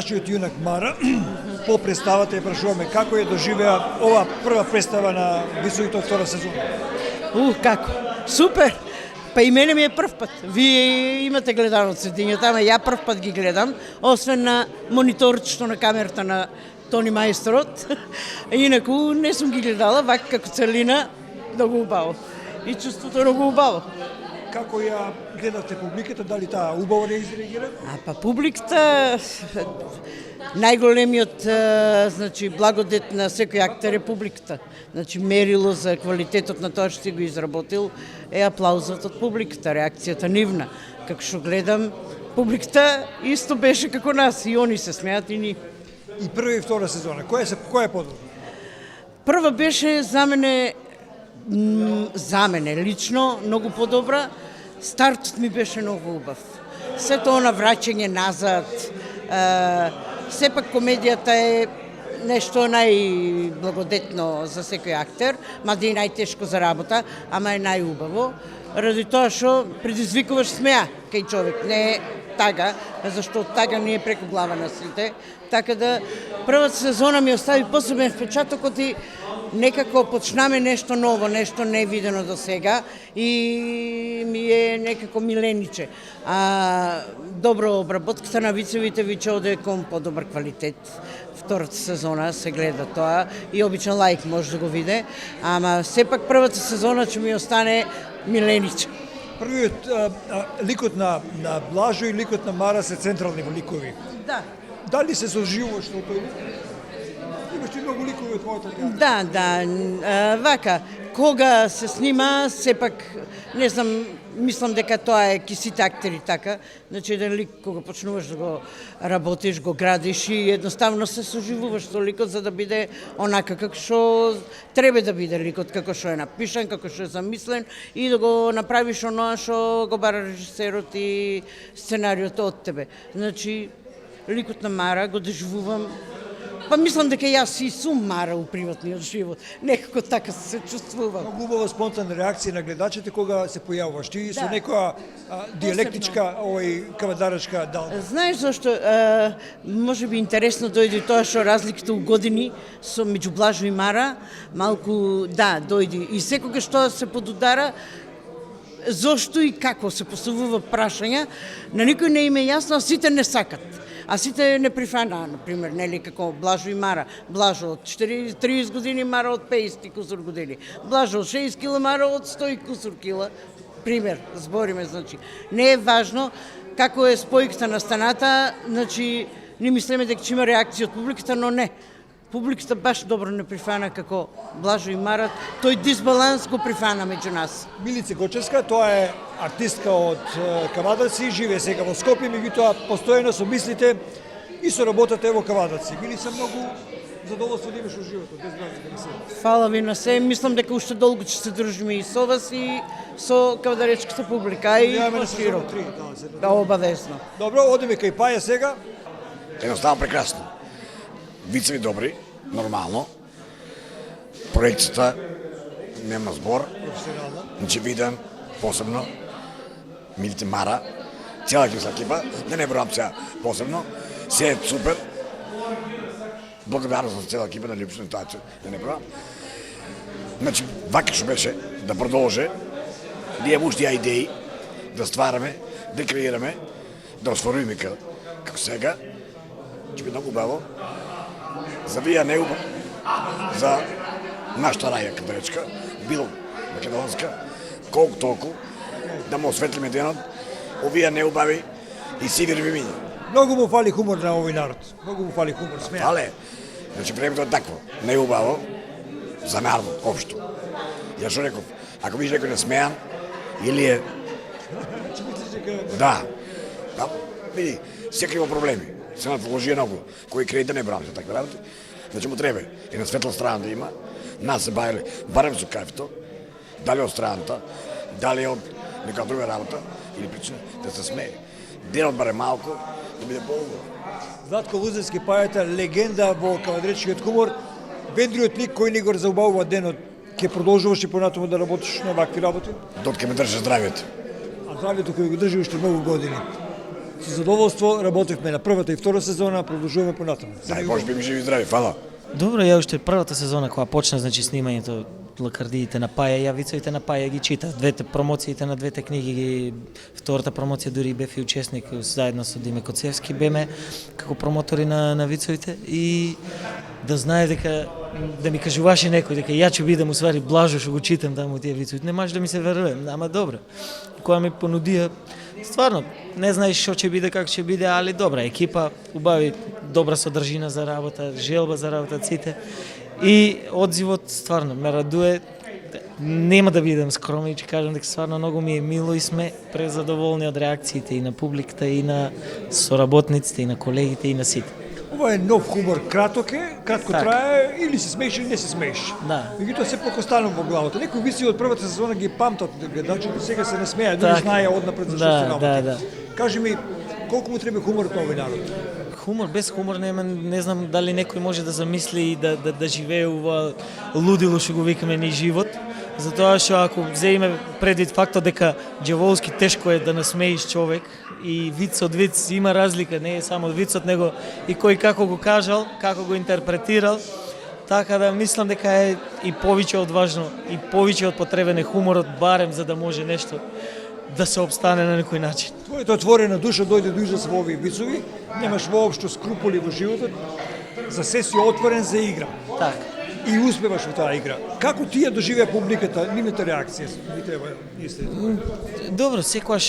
нашиот јунак Мара, по представата ја прашуваме како ја доживеа ова прва представа на Високите од втора сезона. Како? Супер! Па и мене ми е прв пат. Вие имате гледано цедињата, ама ја прв пат ги гледам, освен на мониторчето на камерата на Тони Мајсторот. Инаку не сум ги гледала, вака како целина, многу убаво. И чувството е многу убаво. Како ја гледавте публиката, дали таа убаво не изреагира? Па публиката, најголемиот значи благодет на секој актер е публиката. Значи мерило за квалитетот на тоа што си го изработил е аплаузот од публиката, реакцијата нивна. Како што гледам, публиката исто беше како нас, и они се смеат и ни. И прва и втора сезона, која е подобро? Прва беше за мене лично многу подобра. Стартот ми беше многу убав. Сето она враќање назад, сепак комедијата е нешто најблагодетно за секој актер, мада и најтешко за работа, ама е најубаво, ради тоа што предизвикуваш смеа кај човек, не е тага, зашто тага не е преку глава на сите, така да првата сезона ми остави посебен впечаток и некако почнаме нешто ново, нешто невидено до сега и ми е некако милениче. Добро обработката на вицевите виче оде кон подобар квалитет. Втората сезона се гледа тоа и обичен лаик може да го виде, ама сепак првата сезона ќе ми остане милениче. Првиот ликот на Блажо и ликот на Мара се централни ликови. Да. Дали се соживуваш на тој лик? Имаш ти многу ликови од твојата театра? Да, вака, кога се снима, сепак, не знам, мислам дека тоа е ки сите актери така, значи еден лик кога почнуваш да го работиш, го градиш и едноставно се соживуваш со ликот за да биде онака како што треба да биде ликот, како што е напишан, како што е замислен и да го направиш оноа што го бара режисерот и сценариот од тебе. Значи, ликот на Мара го доживувам. Па мислам дека јас и сум Мара у приватниот живот. Некако така се чувствувам. Многу убава спонтанна реакција на гледачите кога се појавуваш. Ти со некоја диалектичка, кавадарачка дал. Знаеш зашто може би интересно дојде тоа што разликите у години со меѓу Блажо и Мара малку дојде и секогаш тоа се подудара зошто и како се поставува прашања, на никој не им е јасно, а сите не сакат. А сите не прифана, например, нели како Блажо и Мара. Блажо од 30 години, Мара од 50 кусур години. Блажо од 60 кила, Мара од 100 кусур кила. Пример, збориме, значи. Не е важно како е спојката на станата, значи, не мислиме дека ќе има реакција од публиката, но не. Публиката баш добро не прифана како Блажо и Мара, тој дисбаланс го прифана меѓу нас. Милице Гочевска, тоа е артистка од Кавадарци, живее сега во Скопје, меѓутоа постојано со мислите и со работата во Кавадарци. Милице, многу задоволство да имаш во животот, без разлика на се. Фала ви на се, мислам дека уште долго ќе се дружиме и со вас и со кавадаречката публика и поширо. Да, обавезно. Добро, одиме кај Паја сега. Едноставно прекрасно. Вицеви добри, нормално. Проекцията нема збор. Значи видам посебно Милите Мара, цела екипа, не бројам сега посебно. Се е супер. Благодарност за цела екипа на липсна ситуација, не бројам. Значи, вака што беше да продолже, да имаме уште идеи, да ствараме, да креираме, да освориме како сега. Ќе би многу убаво. За вија неубаво, за нашата раја кадаречка, било македонска, колку толку, да му осветлиме денот, овие неубави и сиви рвимиња. Многу му фали хумор на овој народ. Многу му фали хумор, смеа. Фале. Значи времето е такво, неубаво за народот општо. Ја што реков, ако видиш некој не смеан, или е... Да. Види, секој има проблеми. Сенат вложи многу, кој кредит не брам за такви работи. Значи му треба и на светла страна да има. Нас се бавиле барем со кафето, дали од страната, дали од нека друга работа или причина да се смее. Денот барем малку, да биде поубаво. Златко Лузевски, Пајата, легенда во кавадречкиот хумор, ведриот лик кој не го заубавува денот, ќе продолжуваш и понатаму да работиш на вакви работи? Дотке ме држи здравието. А здравието кој го држи уште многу години. Со задоволство работевме на првата и втора сезона, продолжуваме понатаму. Дај Боже би ми живи и здрави, фала. Добро, ја уште првата сезона кога почна значи снимањето лакардиите на Паја, ја вицовите на Паја ги читав. Двете промоциите на двете книги ги втората промоција дури бев и учесник заедно со Диме Коцевски беме како промотори на вицовите и да знае дека да ми кажуваше некој дека ја ќе бидам усвари Блажо што го читам таму тие вицови. Не може да ми се верува, ама добро. Кога ми понудија стварно не знаеш што ќе биде, како ќе биде, али добра екипа, убави добра содржина за работа, желба за работа сите. И одзивот стварно ме радуе. Нема да бидам скромен и ќе кажам дека стварно многу ми е мило и сме презадоволни од реакциите и на публиката и на соработниците и на колегите и на сите. Ова е нов хумор, краток е, кратко Так. трае, или се смееш или не се смееш. Да. Меѓутоа се пак останува во главата. Некои вици од првата сезона ги памтат гледачите, сега се насмеа, дури Так. знае однапред за што Да, се работи. да, да. Кажи ми, колку му треба хуморот на овој народ? Хумор, без хумор не знам дали некој може да замисли и да живее ова лудило што го викаме ни живот. Затоа што ако земеме предвид фактот дека џаволски тешко е да насмеиш човек и виц од виц има разлика, не е само вицот, него и кој како го кажал, како го интерпретирал. Така да мислам дека е и повеќе од важно, и повеќе од потребен е хуморот барем за да може нешто да се обстане на некој начин. Твојата отворена душа дојде до израз во овие вицови, немаш воопшто скруполи во животот, за се си отворен за игра. Така. И успеваш во таа игра. Како тие доживеа публиката, нивната реакција? Ви треба истина. Добро, секогаш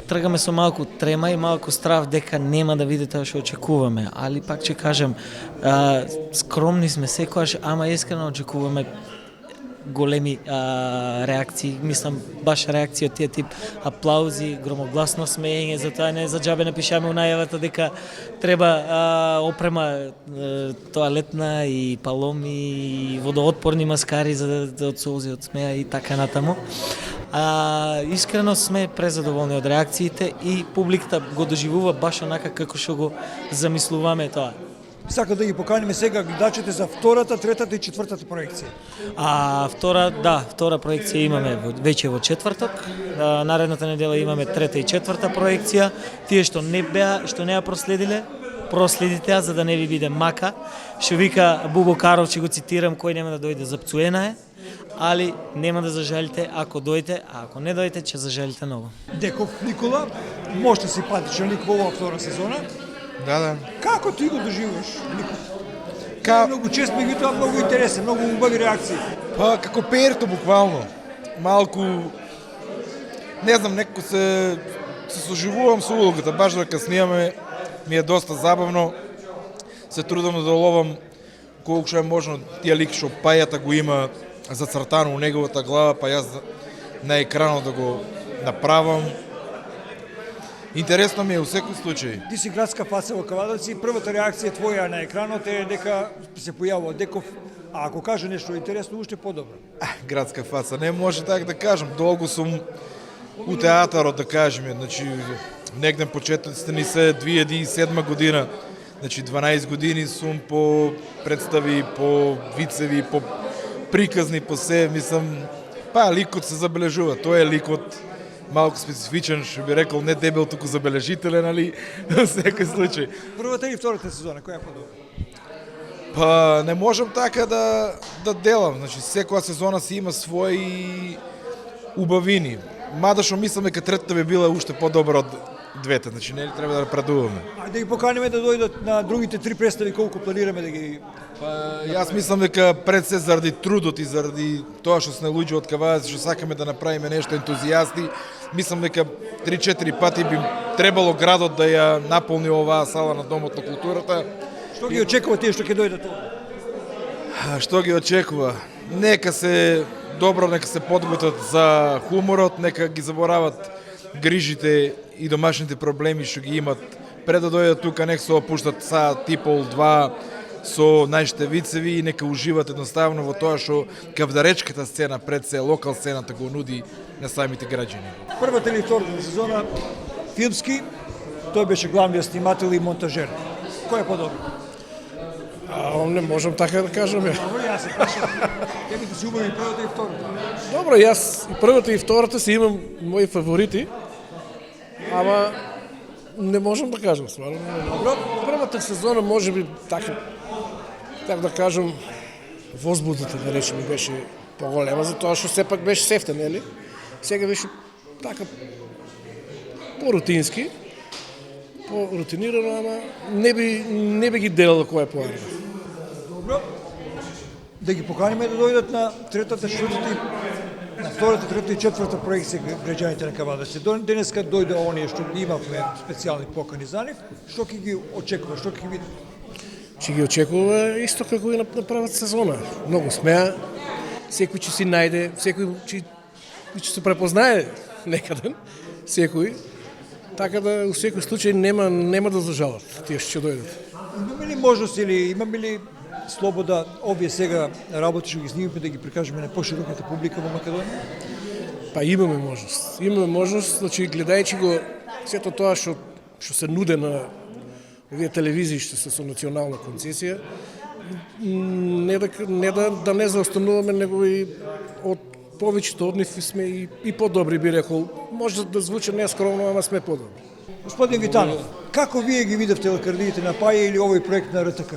тргаме со малку трема и малку страв дека нема да види тоа што очекуваме, али пак ќе кажам, скромни сме секогаш, ама искрено очекуваме големи реакции, мислам баш реакции од тие тип аплаузи, громогласно смеење, затоа не за џабе напишаме у најавата дека треба опрема тоалетна и паломи и водоотпорни маскари за да од солзи од смеа и така натаму. Искрено сме презадоволни од реакциите и публиката го доживува баш онака како што го замислуваме тоа. Сака да ги поканиме сега гледачите за втората, третата и четвртата проекција. Втора проекција имаме веќе во четврток. Наредната недела имаме трета и четврта проекција. Тие што не ја проследите ја за да не ви биде мака. Што вика Бубо Каров, ќе го цитирам, кој нема да дојде запцуена е, али нема да зажалите ако дојдете, а ако не дојдете ќе зажалите многу. Деков Никола, можете симпатичен лик во оваа втора сезона. Да. Како ти го доживуваш, Никола? Многу чест, меѓутоа многу интересен, многу убави реакции. Па како перто буквално. Малку не знам, некако се соживувам со улогата, баш дека снимаме ми е доста забавно. Се трудам да ловам колку што е можно тие лик што Пајата го има зацртано у неговата глава, па јас на екранот да го направам. Интересно ми е у секој случај. Ти си градска фаца во Кавадаци, првата реакција твоја на екранот е дека се појавува Деков, а ако каже нешто интересно, уште подобро. Градска фаца, не може така да кажам. Долго сум у театарот, да кажем, значи негде почетоците ни се 2007 година. Значи 12 години сум по представи, по вицеви, по приказни, по се, мислам, па ликот се забележува. Тој е ликот малку специфичен, што би рекол, не дебел, туку забележителен, али во секој случај. Првата или втората сезона, која е подобра? Па не можам така да делам, значи секоја сезона си има своји убавини. Мада што мислам дека третата би била уште подобра од двете, значи не треба да напредуваме. Ајде да ги поканиме да дојдат на другите три представи, колку планираме да ги... Па јас мислам дека пред се заради трудот и заради тоа што сме луѓе од Кавадаци, што сакаме да направиме нешто ентузијасти, мислам дека 3-4 пати би требало градот да ја наполни оваа сала на Домот на културата. Што ги очекува тие што ќе дојдат овде? Што ги очекува? Нека се добро, нека се подготват за хуморот, нека ги заборават грижите и домашните проблеми што ги имат пред да дојдат тука, нека се опуштат саат и пол, два со нашите вицеви и нека уживат едноставно во тоа што кавдаречката сцена пред се, локал сцената го нуди на самите граѓани. Првата или втората сезона филмски, тој беше главниот снимател и монтажер. Кој е подобро? Не можам така да кажам. Добро, јас се прашам. Тебе си убави првата и втората. Добро, јас и првата и втората си имам мои фаворити, ама Не можам да кажам, стварно. Добро. Првата сезона може би така да кажам возбудата да речеме беше поголема, затоа што сепак беше сефта, нели? Сега беше така по-рутински, по-рутинирано, ама не би ги делало кој е поарено. Добро. Да ги поканиме да дојдат на третата, четвртата, на втората, третата и четврта проекција граѓаните на Кавадаци. Денеска дојде оние што имавме специјални покани за нив, што ќе ги очекува, што ќе види? Че ги очекува исто како и на првата сезона. Многу смеа, секој ќе си најде, секој ќе се препознае некаде, секој. Така да, у секој случај нема да зажалат тие што ќе дојдат. Имаме ли можност или имаме ли слобода овие сега работи што ги снимаме да ги прикажеме на пошироката публика во Македонија? Па имаме можност. Имаме можност, значи гледајќи го сето тоа што се нуде на овие телевизии што се со национална концесија, да не заостануваме, него и од повеќето од нив сме и подобри, би рекол. Може да звучи нескромно, ама сме подобри. Господин Витанов, како вие ги видевте лакардиите на Паја или овој проект на РТК?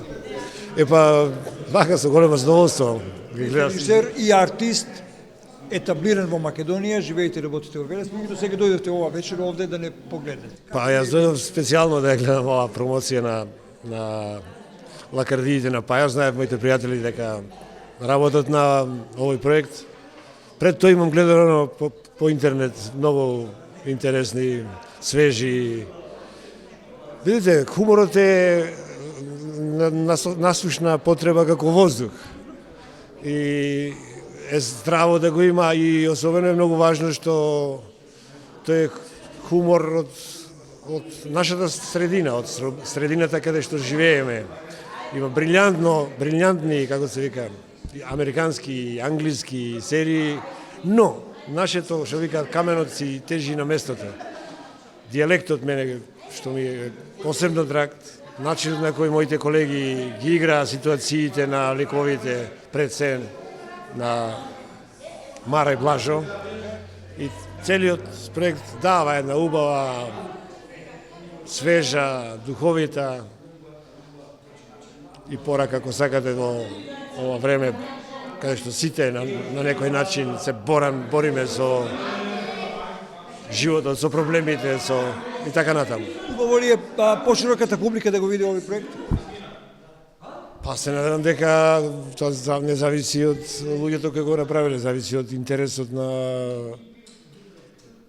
Епа, вака со големо задоволство ги гледав. Режисер и артист, етаблиран во Македонија, живеете и работите во Велес, меѓутоа сега дојдовте ова вечер овде да не погледнете. Па јас дојдов специјално да ја гледам оваа промоција на лакардиите на Паја. Знаев моите пријатели дека работат на овој проект. Пред тоа имам гледано по интернет многу интересни, свежи. Видите, хуморот е насушна потреба како воздух. И е здраво да го има и особено е многу важно што тој е хумор од нашата средина, од средината каде што живееме. Има брилјантни, како се вика, американски, англиски серии, но нашето, што викаат, каменот си тежи на местото. Дијалектот мене, што ми е посебно драг, начинот на кој моите колеги ги играа ситуациите на ликовите пред се на Мара и Блажо, и целиот проект дава една убава, свежа, духовита и порака, ако сакате, во ова време каде што сите на некој начин се бориме со животот, со проблемите, и така натаму. Убаво ли е пошироката публика да го види овој проект? Па се надевам дека тоа не зависи од луѓето кои го направиле, зависи од интересот на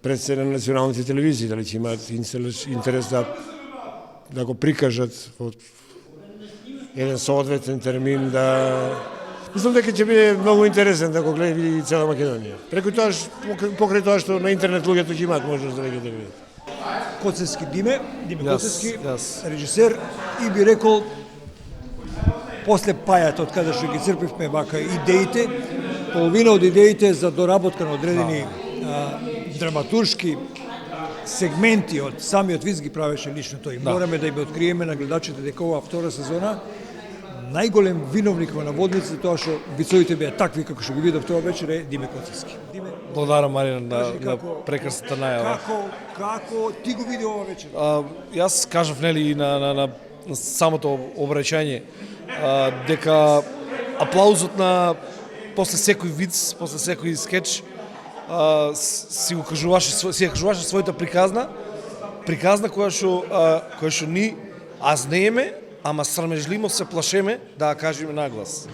предсе на националните телевизии, дали ќе имаат интерес да го прикажат во еден соодветен термин, мислам дека ќе биде многу интересен да го гледа и цела Македонија. Покрај тоа што на интернет луѓето ќе имаат можност да ги видат. Коцевски Диме Коцевски, режисер, и би рекол после Пајата, од каде што ги црпивме вака идеите, половина од идеите за доработка на одредени драматуршки сегменти од самиот Виц ги правеше лично тој. Мораме да им откриеме на гледачите дека оваа втора сезона најголем виновник во наводници тоа што вицовите беа такви како што ги видов тоа вечер е Диме Коцевски. Диме, Благодарам, Марина, на прекрасната најава. Како ти го види ова вечер? Јас кажав, нели, на самото обраќање, дека аплаузот на после секој виц, после секој скеч, си ја кажуваше својата приказна која што ни знаеме, ама срамежливо се плашеме да ја кажеме наглас.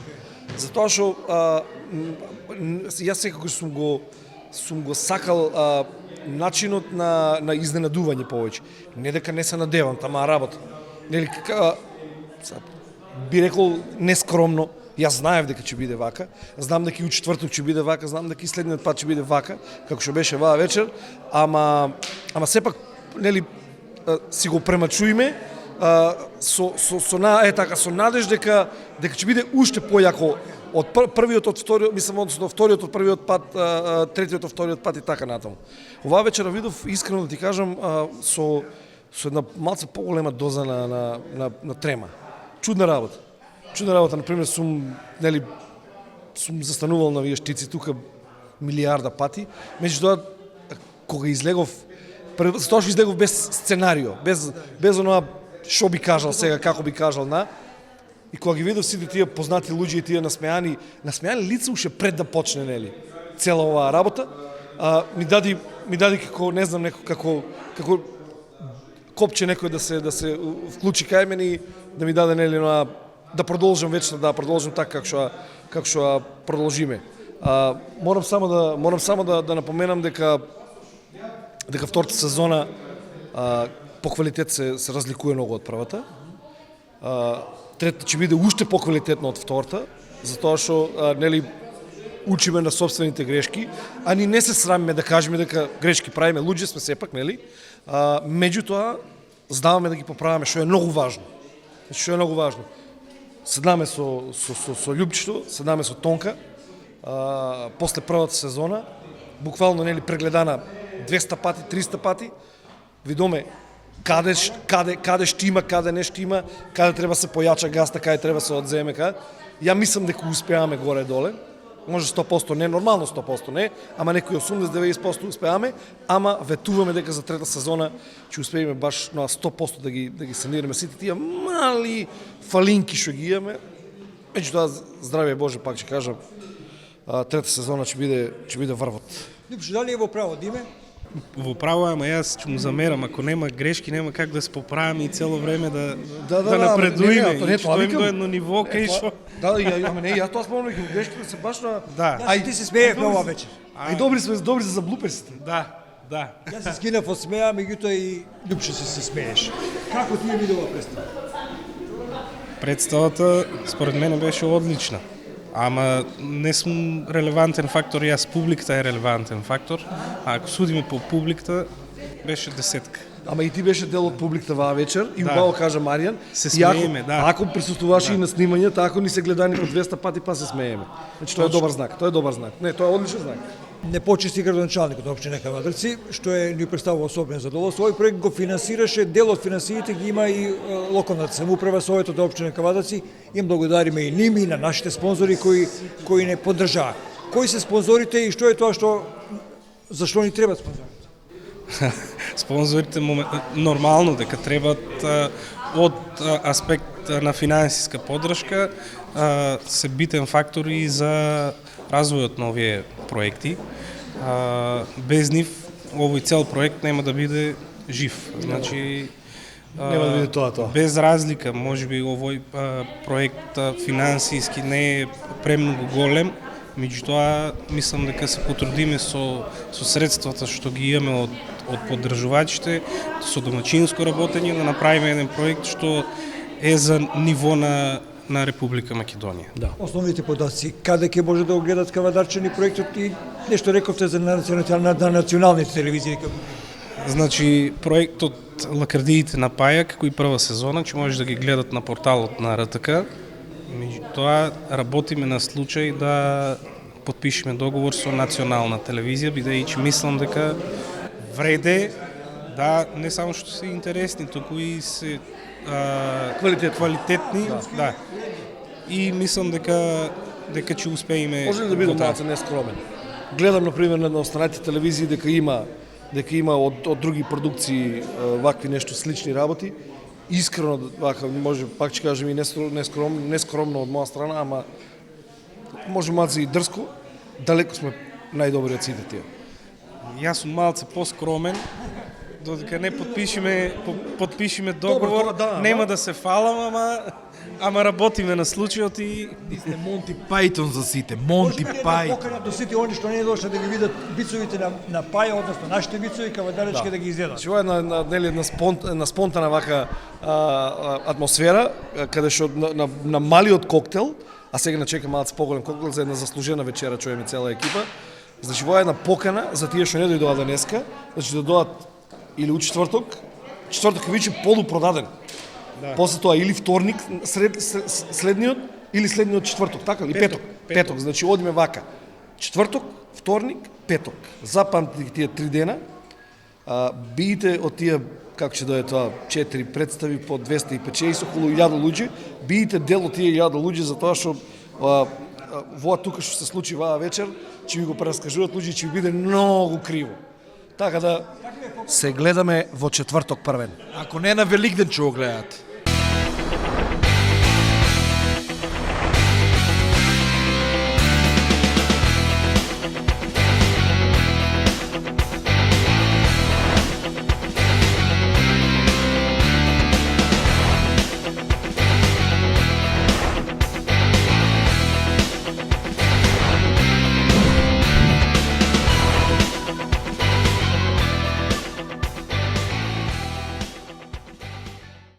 Затоа што јас секако сум го сакал начинот на изненадување повеќе. Не дека не се надевам, тама работа. Нели, би рекол нескромно, јас знаев дека ќе биде вака, знам дека и у четврток ќе биде вака, знам дека и следниот пат ќе биде вака, како што беше ваа вечер, ама сепак, нели, си го премачуиме со надеж дека ќе биде уште појако од првиот, од вториот, мислам, односно вториот од првиот пат, третиот од вториот пат и така натаму. Оваа вечера видов, искрено да ти кажам, со една малце поголема доза на трема. Чудна работа. Например, сум застанувал на вие штици тука милиарда пати, меѓутоа кога излегов Затоа што излегов без сценарио, без онова што би кажал сега, како би кажал, И кога ги видов сите тие познати луѓе и тие насмеани лица уште пред да почне, нели, цела оваа работа, ми дади како, не знам, како копче некој да се вклучи кај мене и да ми даде, нели, да продолжам вечно, да продолжам така како што продолжиме. Морам само да напоменам дека втората сезона по квалитет се разликува многу од првата. Третата ќе биде уште поквалитетна од втората, затоа што нели учиме на собствените грешки, а ни не се срамиме да кажеме дека грешки правиме, луѓе сме сепак, нели? Меѓутоа знаваме да ги поправаме, што е многу важно. Што е многу важно. Седнаме со Љупчето, седнаме со Тонка, после првата сезона, буквално, нели, прегледана 200 пати, 300 пати, видоме каде штима, каде не штима, каде треба се појача гаста, каде треба се одземе, каде. Ја мислам дека успеаме горе-доле. Може 100% не, нормално 100% не, ама некои 80-90% успеаме, ама ветуваме дека за трета сезона ќе успееме баш на 100% да ги санираме сите тие мали фалинки што ги имаме. Меѓутоа, здравје Боже, пак ќе кажам, трета сезона ќе биде врвот. Липше, дали е во право, Диме? Во право, ама јас ќе му замерам, ако нема грешки, нема как да се поправиме и цело време да напредуеме, и што им до едно ниво кај што. Ама не, јас тоа спомнам дека грешките се баш на... Ај ти се смеевме ова вечер. Ај добри за заблуперсите. Да. Јас се скинав од смеа, меѓутоа и Љупче се смееш. Како ти е видела представа? Представата според мене беше одлична. Ама не сум релевантен фактор, јас публиката е релевантен фактор, а ако судиме по публиката, беше десетка. Ама и ти беше дел од публиката ваа вечер и убаво кажа Маријан. Се смееме, да. Ако присуствуваше и на снимањата, ако ни се гледани по 200 пати, па се смееме. Значи тоа е добар знак, Не, тоа е одличен знак. Не почести градоначалникот на општина Кавадарци, што ни представува особено задоволство. Овој проект го финансираше, дел од финансиите ги има и локалната самоуправа, Советот на општина Кавадарци. Им благодариме и ними и на нашите спонзори кои не поддржаа. Кои се спонзорите и што е тоа зашто ни требаат спонзорите? Спонзорите нормално дека требат од аспект на финансиска поддршка се битен фактор и за развојот на овие проекти. Без нив овој цел проект нема да биде жив. Значи нема да биде тоа. Без разлика, можеби овој проект финансиски не е премногу голем, меѓутоа мислам дека се потрудиме со средствата што ги имаме од поддржувачите, со домачинско работење да направиме еден проект што е за ниво на Република Македонија. Да. Основните податци, каде ќе може да го гледат кавадарчани проектот и нешто рековте за националните телевизии. Значи, проектот Лакардиите на Паја, како и прва сезона, ќе може да ги гледат на порталот на РТК. Меѓутоа, работиме на случај да подпишеме договор со национална телевизија, бидејќи мислам дека вреде, да, не само што се интересни, туку и се квалитетни, да. И мислам дека ќе успееме. Може ли да бидам малце нескромен? Гледам, например, на останатите телевизии дека има од други продукции вакви нешто слични работи. Искрено, вака, може, пак ќе кажем и нескромно од моја страна, ама може малце и дрско, далеко сме најдобри од сите тие. Јас сум малце поскромен, додека не подпишеме договор, нема да се фалам, ама работиме на случајот и... Ти сте Монти Пајтон за сите, Монти Пајтон. Поканат до сите они што не дошли да ги видат вицовите на Паја, односно нашите вицови, кавадаречки да ги изгледат. Ова е една спонтана вака атмосфера, каде што на малиот коктел, а сега не чека малце поголем коктел за една заслужена вечера, чуеме цела екипа. Значи, ова е една покана за тие што не дојдоа денеска, значи да дојдат или у четврток е веќе полупродаден. Да. После тоа или вторник следниот или следниот четврток, така ли? Петок, значи одиме вака. Четврток, вторник, петок. Запамтите тие 3 дена. Биите од тие, како ќе дое тоа, 4 представи по 250 околу 1000 луѓе, биите дел од тие 1000 луѓе за тоа што во тука што се случи ваа вечер, ќе ми го прераскажуваат луѓе, ќе биде многу криво. Така да се гледаме во четврток првен. Ако не на Великден ќе го гледат.